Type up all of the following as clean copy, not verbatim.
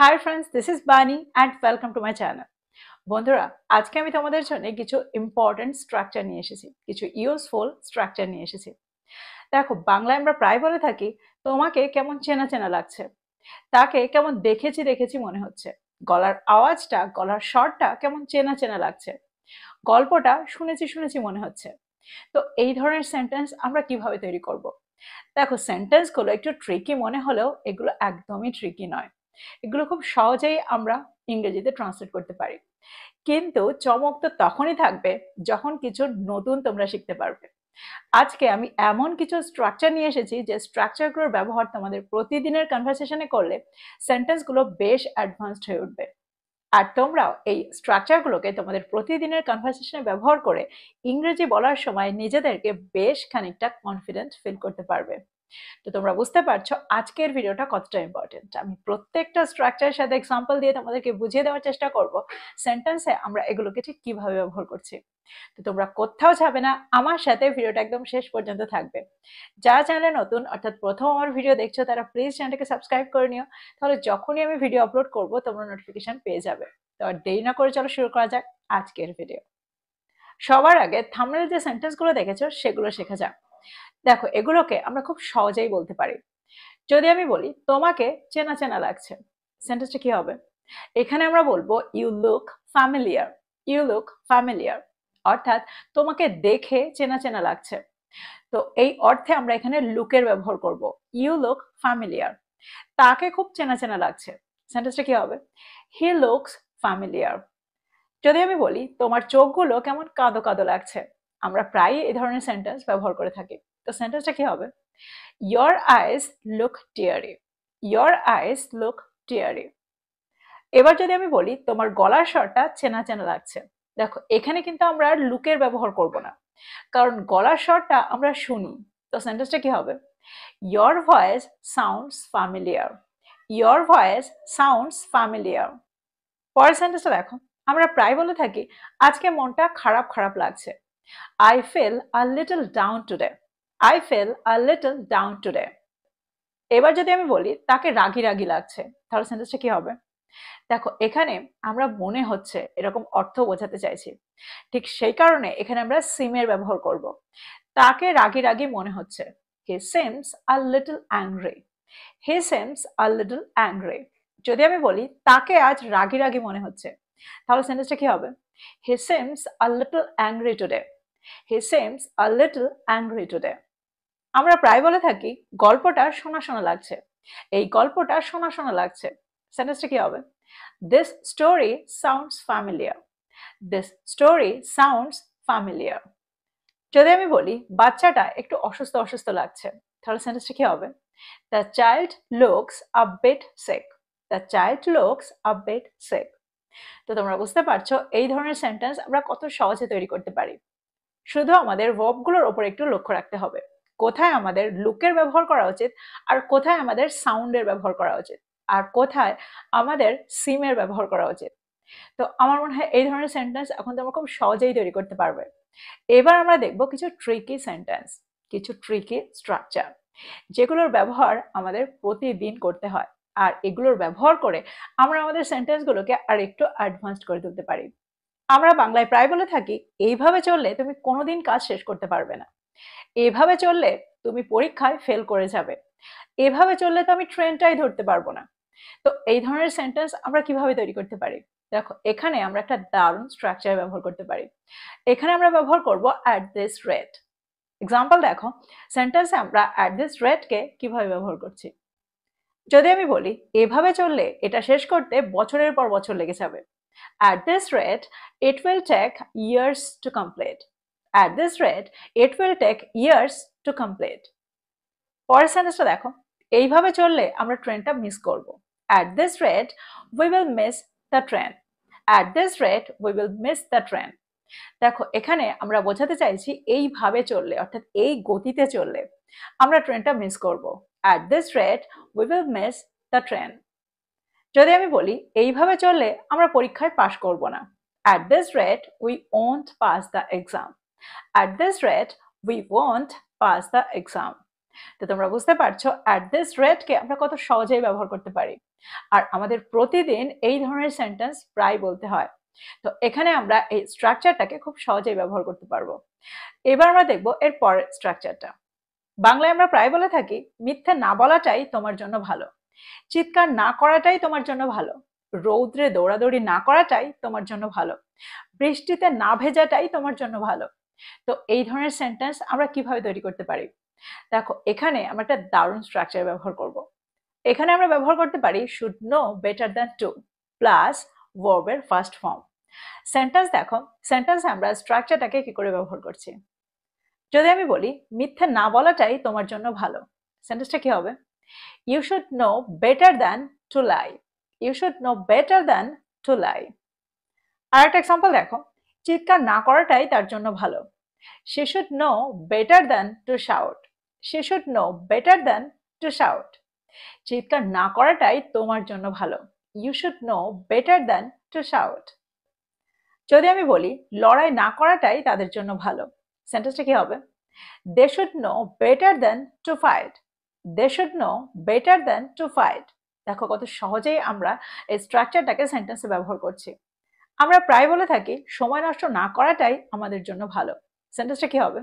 Hi friends, this is বানি and welcome to my channel. বন্ধুরা, আজকে আমি তোমাদের জন্য কিছু ইম্পর্টেন্ট স্ট্রাকচার নিয়ে এসেছি, কিছু ইউজফুল স্ট্রাকচার নিয়ে এসেছি। দেখো, বাংলায় আমরা প্রায় বলে থাকি তোমাকে কেমন চেনা চেনা লাগছে, তাকে কেমন দেখেছি দেখেছি মনে হচ্ছে, গলার আওয়াজটা, গলার স্বরটা কেমন চেনা চেনা লাগছে, গল্পটা শুনেছি শুনেছি মনে হচ্ছে। তো এই ধরনের সেন্টেন্স আমরা কিভাবে তৈরি করব? দেখো, সেন্টেন্সগুলো একটু ট্রিকি মনে হলেও এগুলো একদমই ট্রিকি নয়। এগুলো খুব সহজেই আমরা ইংরেজিতে ট্রান্সলেট করতে পারি। কিন্তু চমক তো তখনই থাকবে যখন কিছু নতুন তোমরা শিখতে পারবে। আজকে আমি এমন কিছু স্ট্রাকচার নিয়ে এসেছি যে স্ট্রাকচারগুলোর ব্যবহার তোমাদের প্রতিদিনের কনভারসেশনে করলে সেন্টেন্সগুলো বেশ অ্যাডভান্সড হয়ে উঠবে। আর তোমরাও এই স্ট্রাকচারগুলোকে তোমাদের প্রতিদিনের কনভারসেশনে ব্যবহার করে ইংরেজি বলার সময় নিজেদেরকে বেশ খানিকটা কনফিডেন্ট ফিল করতে পারবে। তো তোমরা বুঝতে পারছো আজকের ভিডিওটা কতটা ইম্পর্টেন্ট। আমি প্রত্যেকটা স্ট্রাকচারের সাথে এক্সাম্পল দিয়ে তোমাদেরকে বুঝিয়ে দেওয়ার চেষ্টা করব সেন্টেন্সে আমরা এগুলোকে ঠিক কিভাবে ব্যবহার করছি। তো তোমরা কোথাও যাবে না, আমার সাথে ভিডিওটা একদম শেষ পর্যন্ত থাকবে। যারা চ্যানেলে নতুন, অর্থাৎ প্রথম আমার ভিডিও দেখছো, তারা প্লিজ চ্যানেলটাকে সাবস্ক্রাইব করে নিও। তাহলে যখনই আমি ভিডিও আপলোড করব তোমরা নোটিফিকেশন পেয়ে যাবে। তো আর দেরি না করে চলো শুরু করা যাক আজকের ভিডিও। সবার আগে থাম্বনেলে যে সেন্টেন্সগুলো দেখেছো সেগুলো শেখা যাক। দেখো, এগুলোকে আমরা খুব সহজেই বলতে পারি। যদি আমি বলি তোমাকে চেনা চেনা লাগছে, সেন্টেন্সটা কি হবে? এখানে আমরা বলবো you look familiar. You look familiar অর্থাৎ তোমাকে দেখে চেনা চেনা লাগছে। তো এই অর্থে আমরা এখানে লুকের ব্যবহার করব। ইউ লুক ফ্যামিলিয়ার, তাকে খুব চেনা চেনা লাগছে। সেন্টেন্সটা কি হবে? He looks familiar. যদি আমি বলি তোমার চোখগুলো কেমন কাঁদো কাঁদো লাগছে, আমরা প্রায়ই এই ধরনের সেন্টেন্স ব্যবহার করে থাকি। তো সেন্টেন্সটা কি হবে? Your eyes look teary. Your eyes look teary. এবার যদি আমি বলি তোমার গলার স্বরটা চেনা চেনা লাগছে, দেখো এখানে কিন্তু আমরা আর লুকের ব্যবহার করব না, কারণ গলার স্বরটা আমরা শুনি। তো সেন্টেন্সটা কি হবে? Your voice sounds familiar. Your voice sounds familiar. পরের সেন্টেন্সটা দেখো, আমরা প্রায় বলে থাকি আজকে মনটা খারাপ খারাপ লাগছে। I feel a little down today. I feel a little down today. এবার যদি আমি বলি তাকে রাগী রাগী লাগছে, তাহলে সেন্টেন্সটা কি হবে? দেখো, এখানে আমরা মনে হচ্ছে এরকম অর্থ বোঝাতে চাইছি, ঠিক সেই কারণে এখানে আমরা সিমের ব্যবহার করব। তাকে রাগী রাগী মনে হচ্ছে। He seems a little angry. He seems a little angry. যদি আমি বলি তাকে আজ রাগী রাগী মনে হচ্ছে, তাহলে সেন্টেন্সটা কি হবে? He seems a little angry today. He seems a little angry today. আমরা প্রায় বলে থাকি গল্পটা শোনা শোনা লাগছে। এই গল্পটা শোনা শোনা লাগছে, সেন্টেন্সটা কি হবে? This story sounds familiar. This story sounds familiar. যদি আমি বলি বাচ্চাটা একটু অসুস্থ অসুস্থ লাগছে, তাহলে সেন্টেন্সটা কি হবে? The child looks a bit sick. The child looks a bit sick. তো তোমরা বুঝতে পারছো এই ধরনের সেন্টেন্স আমরা কত সহজে তৈরি করতে পারি। শুধু আমাদের ভার্বগুলোর ওপর একটু লক্ষ্য রাখতে হবে, কোথায় আমাদের লুকের ব্যবহার করা উচিত, আর কোথায় আমাদের সাউন্ডের ব্যবহার করা উচিত, আর কোথায় আমাদের সিমের ব্যবহার করা উচিত। তো আমার মনে হয় এই ধরনের সেন্টেন্স এখন তোমরা খুব সহজেই তৈরি করতে পারবে। এবার আমরা দেখব কিছু ট্রিকি সেন্টেন্স, কিছু ট্রিকি স্ট্রাকচার, যেগুলোর ব্যবহার আমাদের প্রতিদিন করতে হয়। আর এগুলোর ব্যবহার করে আমরা আমাদের সেন্টেন্সগুলোকে আর একটু অ্যাডভান্সড করে তুলতে পারি। আমরা বাংলায় প্রায় বলে থাকি এইভাবে চললে তুমি কোনোদিন কাজ শেষ করতে পারবে না। এভাবে চললে তুমি পরীক্ষায় ফেল করে যাবে। এভাবে চললে তো আমি ট্রেনটাই ধরতে পারবো না। তো এই ধরনের সেন্টেন্স আমরা কিভাবে তৈরি করতে পারি? দেখো, এখানে আমরা একটা দারুণ স্ট্রাকচার ব্যবহার করতে পারি। এখানে আমরা ব্যবহার করব অ্যাট দিস রেট। এক্সাম্পল দেখো, সেন্টেন্সে আমরা অ্যাট দিস রেটকে কিভাবে ব্যবহার করছি। যদি আমি বলি এভাবে চললে এটা শেষ করতে বছরের পর বছর লেগে যাবে। At this rate, it will take years to complete. At this rate, it will take years to complete. পরের সেন্টেন্সটা দেখো, এইভাবে চললে আমরা ট্রেনটা মিস করব। At this rate, we will miss the train. At this rate, we will miss the train. দেখো, এখানে আমরা বোঝাতে চাইছি এইভাবে চললে, অর্থাৎ এই গতিতে চললে আমরা ট্রেনটা মিস করব। At this rate, we will miss the train. যদি আমি বলি এইভাবে চললে আমরা পরীক্ষায় পাশ করব না। At this rate, we won't pass the exam. At this rate, we won't pass the exam. তো তোমরা বুঝতে পারছো অ্যাট দিস রেটকে আমরা কত সহজেই ব্যবহার করতে পারি। আর আমাদের প্রতিদিন এই ধরনের সেন্টেন্স প্রায় বলতে হয়। তো এখানে আমরা এই স্ট্রাকচারটাকে খুব সহজেই ব্যবহার করতে পারবো। এবার আমরা দেখবো এর পরের স্ট্রাকচারটা। বাংলায় আমরা প্রায় বলে থাকি মিথ্যে না বলাটাই তোমার জন্য ভালো, চিৎকার না করাটাই তোমার জন্য ভালো, রৌদ্রে দৌড়াদৌড়ি না করাটাই তোমার জন্য ভালো, বৃষ্টিতে না ভেজাটাই তোমার জন্য ভালো। তো এই ধরনের সেন্টেন্স আমরা কিভাবে তৈরি করতে পারি? দেখো এখানে আমরা একটা দারুণ স্ট্রাকচার ব্যবহার করব। এখানে আমরা ব্যবহার করতে পারি should know better than to plus ভার্বের ফার্স্ট ফর্ম। সেন্টেন্স দেখো, সেন্টেন্সে আমরা স্ট্রাকচারটাকে কি করে ব্যবহার করছি। যদি আমি বলি মিথ্যে না বলাটাই তোমার জন্য ভালো, সেন্টেন্সটা কি হবে? You should know better than to lie. You should know better than to lie. আর একটা এক্সাম্পল দেখো, চিৎকার না করাটাই তার জন্য ভালো। She should know better than to shout. She should know better than to shout. চিৎকার না করাটাই তোমার জন্য ভালো। You should know better than to shout. যদি আমি বলি লড়াই না করাটাই তাদের জন্য ভালো, সেন্টেন্সটা কি হবে? They should know better than to fight. They should know better than to fight. দেখো কত সহজেই আমরা এই স্ট্রাকচারটাকে সেন্টেন্সে ব্যবহার করছি। আমরা প্রায় বলে থাকি সময় নষ্ট না করাটাই আমাদের জন্য ভালো, সেন্টেন্সটা কি হবে?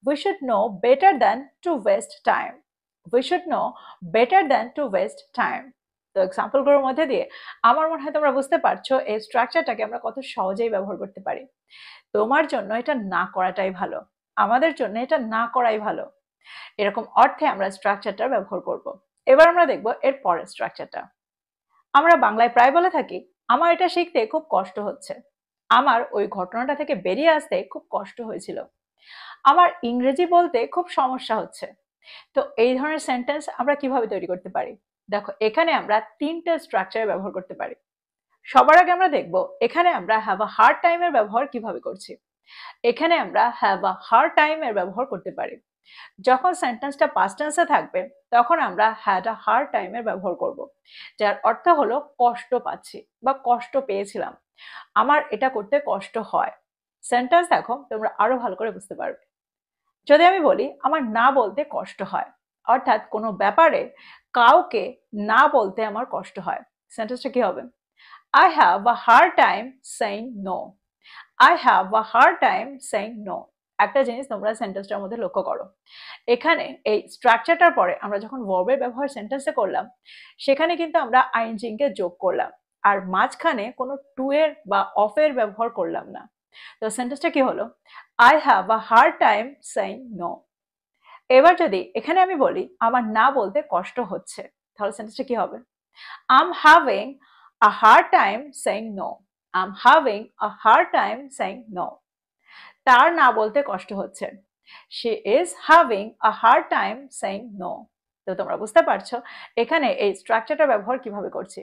We should know better than to waste time. We should know better than to waste time. তো এক্সাম্পলগুলোর মধ্যে দিয়ে আমার মনে হয় তোমরা বুঝতে পারছো এই স্ট্রাকচারটাকে আমরা কত সহজেই ব্যবহার করতে পারি। তোমার জন্য এটা না করাটাই ভালো, আমাদের জন্য এটা না করাই ভালো, এরকম অর্থে আমরা স্ট্রাকচারটা ব্যবহার করব। এবার আমরা দেখব এর পরের স্ট্রাকচারটা। আমরা বাংলায় প্রায় বলে থাকি আমার এটা শিখতে খুব কষ্ট হচ্ছে, আমার ওই ঘটনাটা থেকে বেরিয়ে আসতে খুব কষ্ট হয়েছিল, আমার ইংরেজি বলতে খুব সমস্যা হচ্ছে। তো এই ধরনের সেন্টেন্স আমরা কিভাবে তৈরি করতে পারি? দেখো এখানে আমরা তিনটা স্ট্রাকচার ব্যবহার করতে পারি। সবার আগে আমরা দেখব এখানে আমরা হ্যাভ আ হার্ড টাইম এর ব্যবহার কিভাবে করছি। এখানে আমরা হ্যাভ আ হার্ড টাইম এর ব্যবহার করতে পারি। যখন সেন্টেন্সটা পাস্ট টেন্সে থাকবে তখন আমরা হ্যাড আ হার্ড টাইম এর ব্যবহার করব, যার অর্থ হলো কষ্ট পাচ্ছি বা কষ্ট পেয়েছিলাম, আমার এটা করতে কষ্ট হয়। সেন্টেন্স দেখো তোমরা আরো ভালো করে বুঝতে পারবে। যদি আমি বলি আমার না বলতে কষ্ট হয়, অর্থাৎ কোনো ব্যাপারে কাউকে না বলতে আমার কষ্ট হয়, সেন্টেন্সটা কি হবে? I have a hard time saying no. I have a hard time saying no. একটা জিনিস তোমরা সেন্টেন্সটার মধ্যে লক্ষ্য করো, এখানে এই স্ট্রাকচারটার পরে আমরা যখন ভার্বের ব্যবহার সেন্টেন্সে করলাম সেখানে কিন্তু আমরা আইএনজিকে যোগ করলাম আর মাঝখানে কোনো টু এর বা অফ এর ব্যবহার করলাম না। তো সেন্টেন্সটা কি হলো? I have a hard time saying no. এবার যদি এখানে আমি বলি আমার না বলতে কষ্ট হচ্ছে, তাহলে সেন্টেন্সটা কি হবে? I'm having a hard time saying no. I'm having a hard time saying no. তার না বলতে কষ্ট হচ্ছে। She is having a hard time saying no. তো তোমরা বুঝতে পারছো এখানে এই স্ট্রাকচারটা ব্যবহার কিভাবে করছি।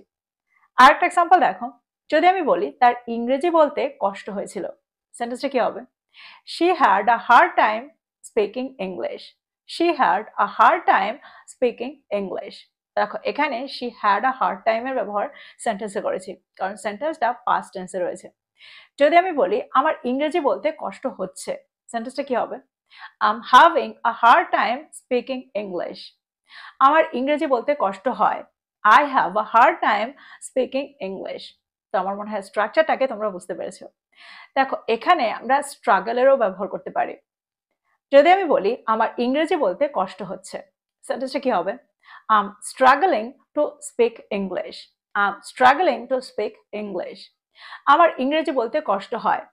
আরেকটা এক্সাম্পল দেখো, যদি আমি বলি তার ইংরেজি বলতে কষ্ট হয়েছিল, সেন্টেন্সটা কি হবে? She had a hard time speaking English. She had a hard time speaking English. দেখো এখানে she had a hard time এর ব্যবহার সেন্টেন্সে করেছি কারণ সেন্টেন্সটা পাস্ট টেন্সে রয়েছে। যদি আমি বলি আমার ইংরেজি বলতে কষ্ট হচ্ছে, সেন্টেন্সটা কি হবে? I'm having a hard time speaking English. আমার ইংরেজি বলতে কষ্ট হয়, I have a hard time speaking English. তো আমার মনে হয় স্ট্রাকচারটাকে তোমরা বুঝতে পেরেছো। দেখো এখানে আমরা স্ট্রাগলেরও ব্যবহার করতে পারি। যদি আমি বলি আমার ইংরেজি বলতে কষ্ট হচ্ছে, সেন্টেন্সটা কি হবে? I'm struggling to speak English. I'm struggling to speak English. আমার ইংরেজি বলতে কষ্ট হয়,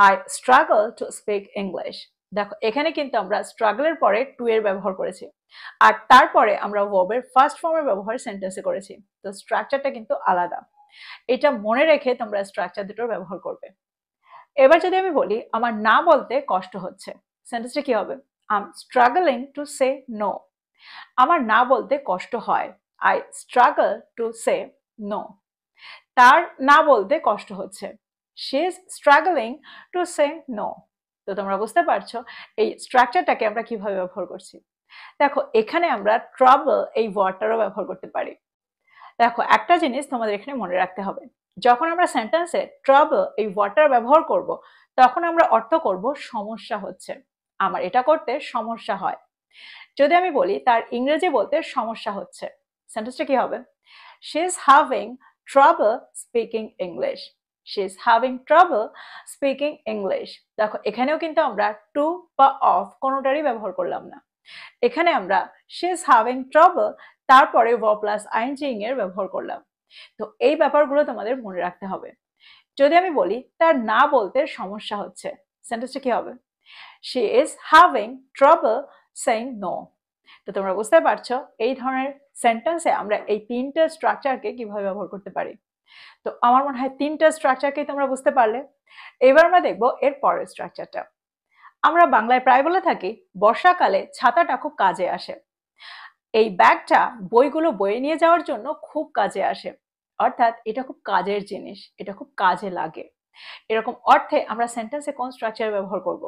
I struggle to speak English. দেখো এখানে কিন্তু আমরা স্ট্রাগলের পরে টু এর ব্যবহার করেছি আর তারপরে আমরা ভার্বের ফার্স্ট ফর্মের ব্যবহার সেন্টেন্সে করেছি। তো স্ট্রাকচারটা কিন্তু আলাদা, এটা মনে রেখে তোমরা স্ট্রাকচার দুটোর ব্যবহার করবে। এবার যদি আমি বলি আমার না বলতে কষ্ট হচ্ছে, সেন্টেন্সটা কি হবে? I'm struggling to say no. আমার না বলতে কষ্ট হয়, I struggle to say no. তার না বলতে কষ্ট হচ্ছে, she is struggling to say no. তো তোমরা বুঝতে পারছো এই স্ট্রাকচারটাকে আমরা কিভাবে ব্যবহার করছি। দেখো এখানে আমরা ট্রাবল এই ওয়ার্ডটারও ব্যবহার করতে পারি। দেখো একটা জিনিস তোমাদের এখানে মনে রাখতে হবে, যখন আমরা সেন্টেন্সে ট্রাবল এই ওয়ার্ডটার ব্যবহার করব তখন আমরা অর্থ করব সমস্যা হচ্ছে, আমার এটা করতে সমস্যা হয়। যদি আমি বলি তার ইংরেজি বলতে সমস্যা হচ্ছে, সেন্টেন্সটা কি হবে? She is having trouble speaking English. She is having trouble speaking English. দেখো এখানেও কিন্তু আমরা টু বা অফ কোনোটারই ব্যবহার করলাম না। এখানে আমরা she is having trouble তারপরে verb plus ing এর ব্যবহার করলাম। তো এই ব্যাপারগুলো তোমাদের মনে রাখতে হবে। যদি আমি বলি তার না বলতে সমস্যা হচ্ছে, সেন্টেন্সটা কি হবে? She is having trouble saying no. তো তোমরা বুঝতে পারছো এই ধরনের সেন্টেন্সে আমরা এই তিনটা স্ট্রাকচারকে কিভাবে ব্যবহার করতে পারি। তো আমার মনে হয় তিনটা স্ট্রাকচারকেই তোমরা বুঝতে পারলে। এবার আমরা দেখবো এর পরের স্ট্রাকচারটা। আমরা বাংলায় প্রায় বলে থাকি বর্ষাকালে ছাতাটা খুব কাজে আসে। এই ব্যাগটা বইগুলো বয়ে নিয়ে যাওয়ার জন্য খুব কাজে আসে, অর্থাৎ এটা খুব কাজের জিনিস, এটা খুব কাজে লাগে। এরকম অর্থে আমরা সেন্টেন্সে কোন স্ট্রাকচার ব্যবহার করব?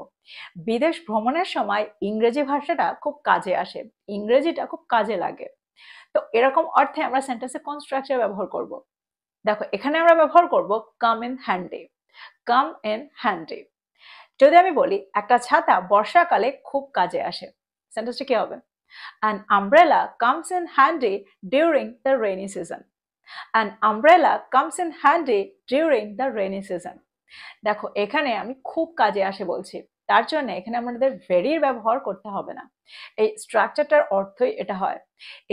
বিদেশ ভ্রমণের সময় ইংরেজি ভাষাটা খুব কাজে আসে, ইংরেজিটা খুব কাজে লাগে। তো এরকম অর্থে আমরা সেন্টেন্সে কোন স্ট্রাকচার ব্যবহার করব? দেখো এখানে আমরা ব্যবহার করব come in handy. Come in handy. যদি আমি বলি একটা ছাতা বর্ষাকালে খুব কাজে আসে, সেন্টেন্সটা কি হবে? An umbrella comes in handy during the rainy season. An umbrella comes in handy during the rainy season. দেখো এখানে আমি খুব কাজে আসে বলছি, তার জন্য এখানে আমাদের ভেরির ব্যবহার করতে হবে না। এই স্ট্রাকচারটার অর্থই এটা হয়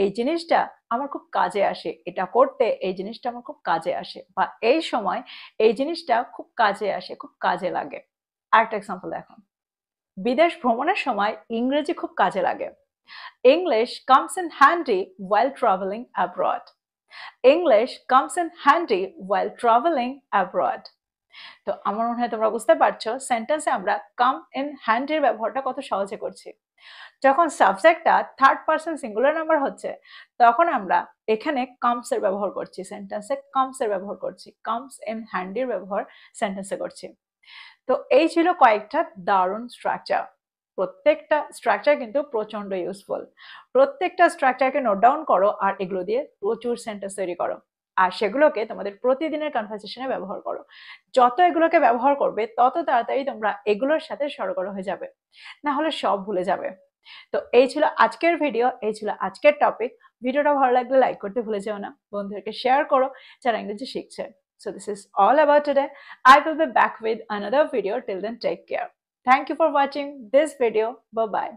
এই জিনিসটা আমার খুব কাজে আসে, এটা করতে এই জিনিসটা আমার খুব কাজে আসে, বা এই সময় এই জিনিসটা খুব কাজে আসে, খুব কাজে লাগে। আরেকটা এক্সাম্পল দেখো, বিদেশ ভ্রমণের সময় ইংরেজি খুব কাজে লাগে। English comes in handy while traveling abroad. English comes in handy while traveling abroad. তো আমার মনে হয় তোমরা বুঝতে পারছো সেন্টেন্সে আমরা কাম ইন হ্যান্ডির ব্যবহারটা কত সহজে করছি। যখন সাবজেক্টটা থার্ড পারসন সিঙ্গুলার নাম্বার হচ্ছে তখন আমরা এখানে কামস এর ব্যবহার করছি, সেন্টেন্সে কামস এর ব্যবহার করছি, কামস ইন হ্যান্ডির ব্যবহার সেন্টেন্সে করছি। তো এই ছিল কয়েকটা দারুণ স্ট্রাকচার। প্রত্যেকটা স্ট্রাকচার কিন্তু প্রচন্ড ইউজফুল। প্রত্যেকটা স্ট্রাকচারকে নোট ডাউন করো আর এগুলো দিয়ে প্রচুর সেন্টেন্স তৈরি করো, আর সেগুলোকে তোমাদের প্রতিদিনের কনভারসেশনে ব্যবহার করো। যত এগুলোকে ব্যবহার করবে তত তাড়াতাড়ি তোমরা এগুলোর সাথে সরগর হয়ে যাবে, না হলে সব ভুলে যাবে। তো এই ছিল আজকের ভিডিও, এই ছিল আজকের টপিক। ভিডিওটা ভালো লাগলে লাইক করতে ভুলে যেও না, বন্ধুদেরকে শেয়ার করো যারা ইংরেজি শিখছে। So this is all about today. I will be back with another video. Till then, take care. Thank you for watching this video. Bye bye.